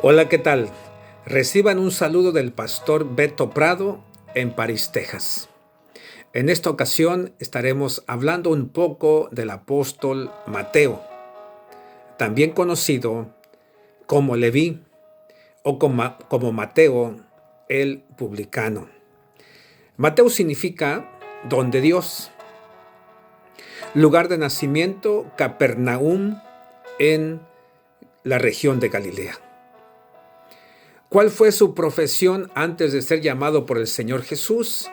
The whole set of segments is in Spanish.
Hola, ¿qué tal? Reciban un saludo del pastor Beto Prado en París, Texas. En esta ocasión estaremos hablando un poco del apóstol Mateo, también conocido como Leví o como Mateo el publicano. Mateo significa don de Dios. Lugar de nacimiento, Capernaum, en la región de Galilea. ¿Cuál fue su profesión antes de ser llamado por el Señor Jesús?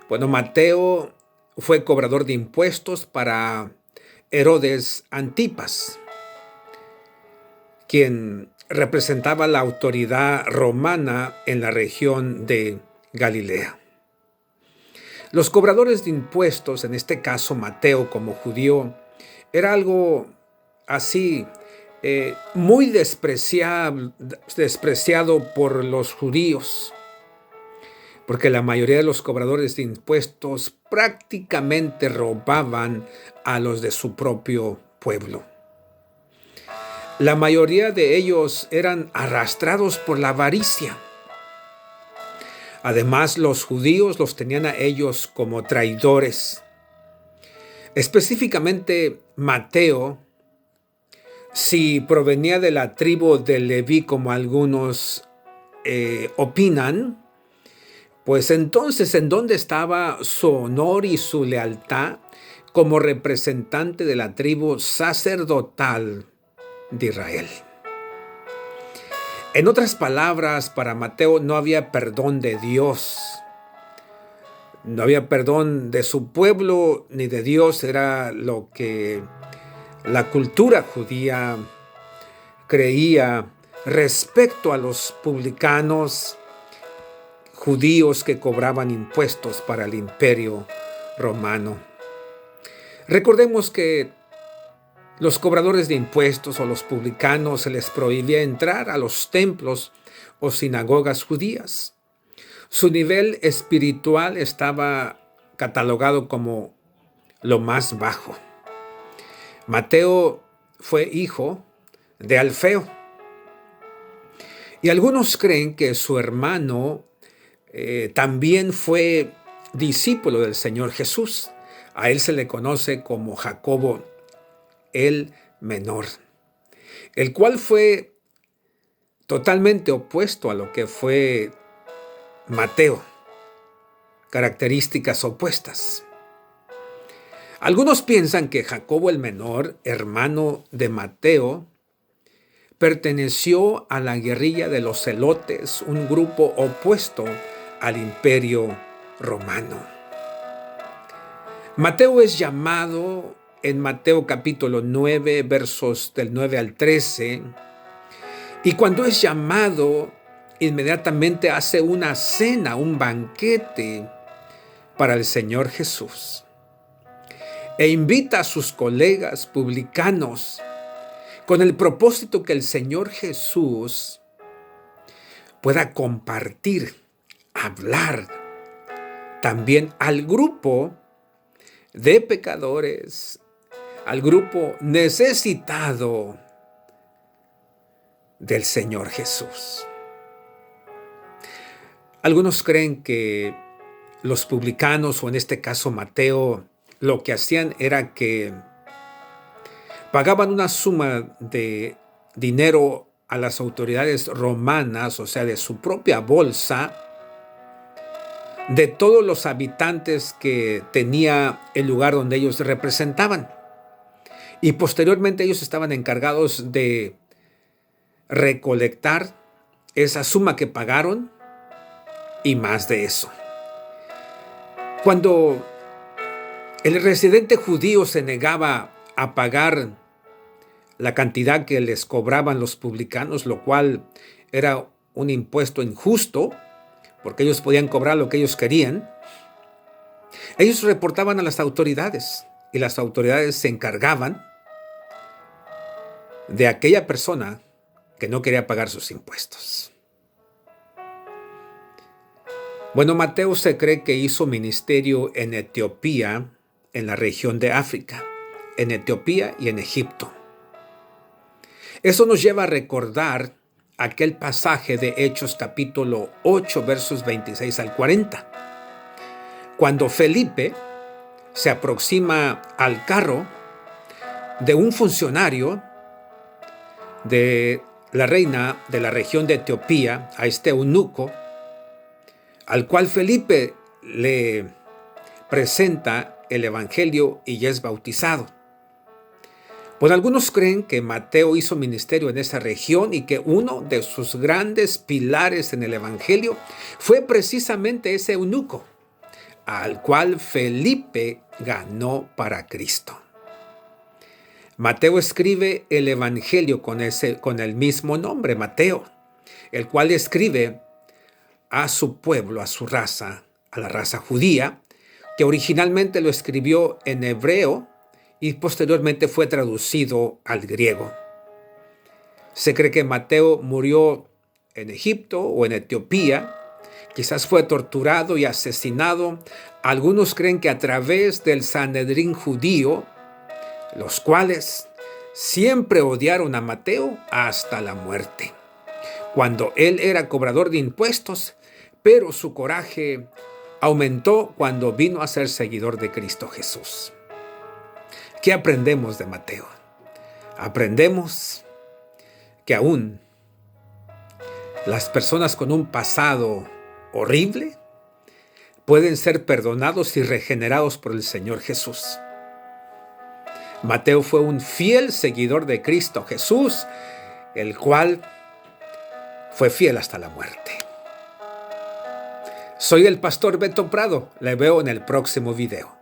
Bueno, Mateo fue cobrador de impuestos para Herodes Antipas, quien representaba la autoridad romana en la región de Galilea. Los cobradores de impuestos, en este caso Mateo como judío, era algo así muy despreciado por los judíos, porque la mayoría de los cobradores de impuestos prácticamente robaban a los de su propio pueblo. La mayoría de ellos eran arrastrados por la avaricia. Además, los judíos los tenían a ellos como traidores. Específicamente, Mateo, si provenía de la tribu de Leví, como algunos opinan, pues entonces, ¿en dónde estaba su honor y su lealtad como representante de la tribu sacerdotal de Israel? En otras palabras, para Mateo no había perdón de Dios. No había perdón de su pueblo ni de Dios. Era lo que la cultura judía creía respecto a los publicanos judíos que cobraban impuestos para el imperio romano. Recordemos que los cobradores de impuestos o los publicanos se les prohibía entrar a los templos o sinagogas judías. Su nivel espiritual estaba catalogado como lo más bajo. Mateo fue hijo de Alfeo. Y algunos creen que su hermano también fue discípulo del Señor Jesús. A él se le conoce como Jacobo el menor, el cual fue totalmente opuesto a lo que fue Mateo. Características opuestas. Algunos piensan que Jacobo el menor, hermano de Mateo, perteneció a la guerrilla de los celotes, un grupo opuesto al imperio romano. Mateo es llamado en Mateo capítulo 9, versos del 9 al 13, y cuando es llamado, inmediatamente hace una cena, un banquete para el Señor Jesús, e invita a sus colegas publicanos con el propósito que el Señor Jesús pueda compartir, hablar también al grupo de pecadores, al grupo necesitado del Señor Jesús. Algunos creen que los publicanos, o en este caso Mateo, lo que hacían era que pagaban una suma de dinero a las autoridades romanas, o sea, de su propia bolsa, de todos los habitantes que tenía el lugar donde ellos representaban. Y posteriormente ellos estaban encargados de recolectar esa suma que pagaron y más de eso. Cuando el residente judío se negaba a pagar la cantidad que les cobraban los publicanos, lo cual era un impuesto injusto, porque ellos podían cobrar lo que ellos querían, ellos reportaban a las autoridades y las autoridades se encargaban de aquella persona que no quería pagar sus impuestos. Bueno, Mateo se cree que hizo ministerio en Etiopía, en la región de África, en Etiopía y en Egipto. Eso nos lleva a recordar aquel pasaje de Hechos capítulo 8, versos 26 al 40. Cuando Felipe se aproxima al carro de un funcionario de la reina de la región de Etiopía, a este eunuco, al cual Felipe le presenta el evangelio y ya es bautizado. Pues algunos creen que Mateo hizo ministerio en esa región y que uno de sus grandes pilares en el evangelio fue precisamente ese eunuco, al cual Felipe ganó para Cristo. Mateo escribe el evangelio con el mismo nombre, Mateo, el cual escribe a su pueblo, a su raza, a la raza judía, que originalmente lo escribió en hebreo y posteriormente fue traducido al griego. Se cree que Mateo murió en Egipto o en Etiopía, quizás fue torturado y asesinado. Algunos creen que a través del Sanedrín judío, los cuales siempre odiaron a Mateo hasta la muerte, cuando él era cobrador de impuestos, pero su coraje aumentó cuando vino a ser seguidor de Cristo Jesús. ¿Qué aprendemos de Mateo? Aprendemos que aún las personas con un pasado horrible pueden ser perdonados y regenerados por el Señor Jesús. Mateo fue un fiel seguidor de Cristo Jesús, el cual fue fiel hasta la muerte. Soy el pastor Beto Prado. Le veo en el próximo video.